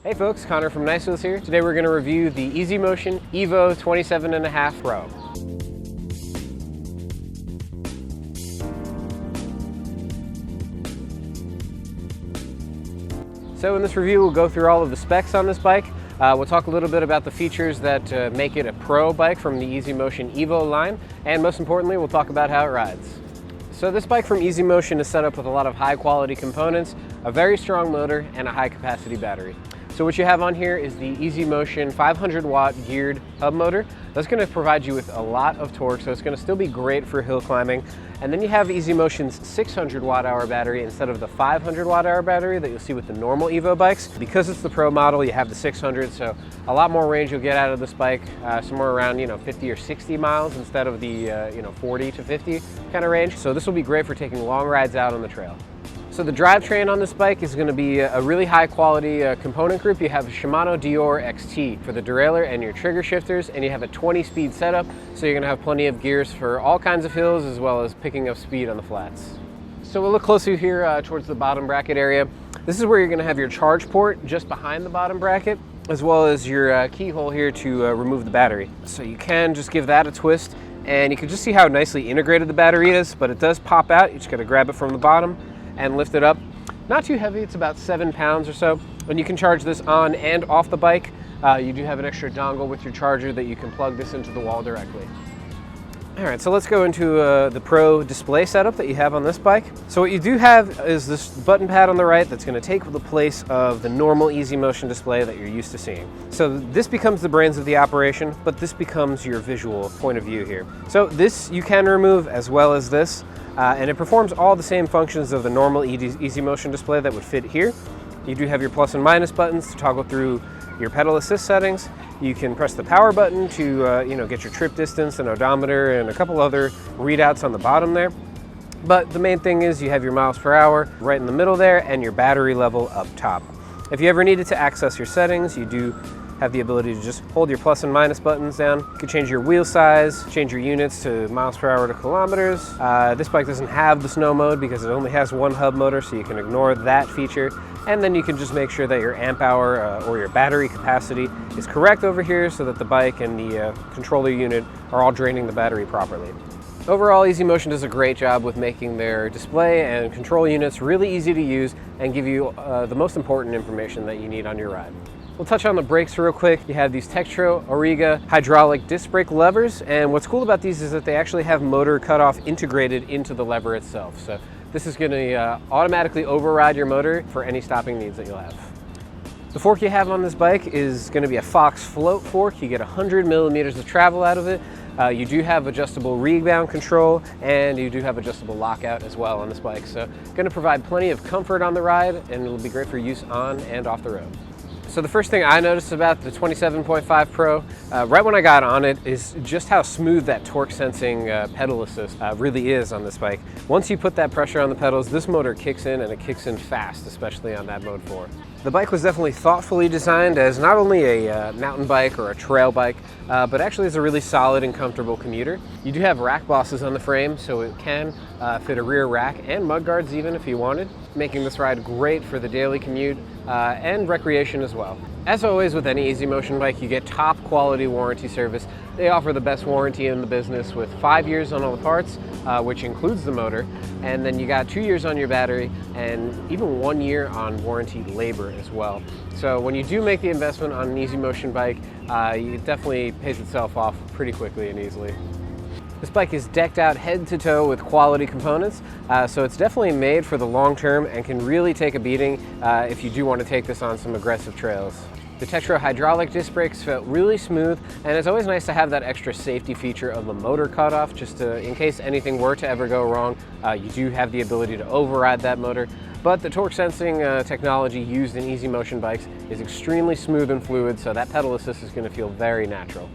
Hey folks, Connor from Nice Wheels here. Today we're going to review the Easy Motion EVO 27.5 Pro. So in this review we'll go through all of the specs on this bike. We'll talk a little bit about the features that make it a pro bike from the Easy Motion EVO line, and most importantly we'll talk about how it rides. So this bike from Easy Motion is set up with a lot of high quality components, a very strong motor, and a high capacity battery. So what you have on here is the Easy Motion 500 watt geared hub motor. That's going to provide you with a lot of torque, so it's going to still be great for hill climbing. And then you have Easy Motion's 600 watt hour battery instead of the 500 watt hour battery that you'll see with the normal EVO bikes. Because it's the Pro model, you have the 600, so a lot more range you'll get out of this bike, somewhere around 50 or 60 miles instead of the 40 to 50 kind of range. So this will be great for taking long rides out on the trail. So the drivetrain on this bike is going to be a really high quality component group. You have a Shimano Dior XT for the derailleur and your trigger shifters, and you have a 20-speed setup, so you're going to have plenty of gears for all kinds of hills as well as picking up speed on the flats. So we'll look closer here towards the bottom bracket area. This is where you're going to have your charge port just behind the bottom bracket, as well as your keyhole here to remove the battery. So you can just give that a twist, and you can just see how nicely integrated the battery is, but it does pop out. You just got to grab it from the bottom and lift it up. Not too heavy, it's about 7 pounds or so. And you can charge this on and off the bike. You do have an extra dongle with your charger that you can plug this into the wall directly. All right, so let's go into the Pro display setup that you have on this bike. So what you do have is this button pad on the right that's going to take the place of the normal Easy Motion display that you're used to seeing. So this becomes the brains of the operation, but this becomes your visual point of view here. So this you can remove as well as this. And it performs all the same functions of the normal Easy Motion display that would fit here. You do have your plus and minus buttons to toggle through your pedal assist settings. You can press the power button to get your trip distance, an odometer, and a couple other readouts on the bottom there. But the main thing is you have your miles per hour right in the middle there and your battery level up top. If you ever needed to access your settings, you do have the ability to just hold your plus and minus buttons down. You can change your wheel size, change your units to miles per hour to kilometers. This bike doesn't have the snow mode because it only has one hub motor, so you can ignore that feature. And then you can just make sure that your amp hour or your battery capacity is correct over here so that the bike and the controller unit are all draining the battery properly. Overall, Easy Motion does a great job with making their display and control units really easy to use and give you the most important information that you need on your ride. We'll touch on the brakes real quick. You have these Tektro Auriga hydraulic disc brake levers, and what's cool about these is that they actually have motor cutoff integrated into the lever itself. So this is going to automatically override your motor for any stopping needs that you'll have. The fork you have on this bike is going to be a Fox float fork. You get 100 millimeters of travel out of it. You do have adjustable rebound control, and you do have adjustable lockout as well on this bike. So going to provide plenty of comfort on the ride, and it'll be great for use on and off the road. So the first thing I noticed about the 27.5 Pro, right when I got on it, is just how smooth that torque sensing pedal assist really is on this bike. Once you put that pressure on the pedals, this motor kicks in, and it kicks in fast, especially on that Mode 4. The bike was definitely thoughtfully designed as not only a mountain bike or a trail bike, but actually as a really solid and comfortable commuter. You do have rack bosses on the frame, so it can fit a rear rack and mud guards even if you wanted, making this ride great for the daily commute and recreation as well. As always with any Easy Motion bike, you get top quality warranty service. They offer the best warranty in the business with 5 years on all the parts, which includes the motor, and then you got 2 years on your battery and even 1 year on warranty labor as well. So when you do make the investment on an Easy Motion bike, it definitely pays itself off pretty quickly and easily. This bike is decked out head to toe with quality components, so it's definitely made for the long term and can really take a beating if you do want to take this on some aggressive trails. The Tektro hydraulic disc brakes felt really smooth, and it's always nice to have that extra safety feature of a motor cutoff, just in case anything were to ever go wrong, you do have the ability to override that motor. But the torque sensing technology used in Easy Motion bikes is extremely smooth and fluid, so that pedal assist is going to feel very natural.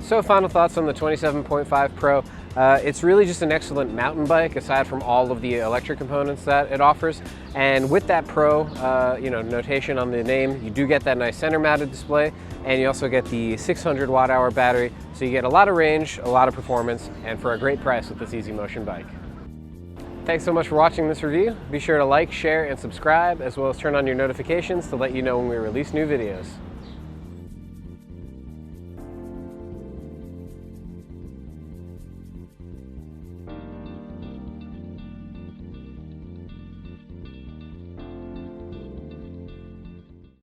So final thoughts on the 27.5 Pro. It's really just an excellent mountain bike aside from all of the electric components that it offers. And with that Pro notation on the name, you do get that nice center mounted display, and you also get the 600 watt hour battery. So you get a lot of range, a lot of performance, and for a great price with this Easy Motion bike. Thanks so much for watching this review. Be sure to like, share, and subscribe, as well as turn on your notifications to let you know when we release new videos.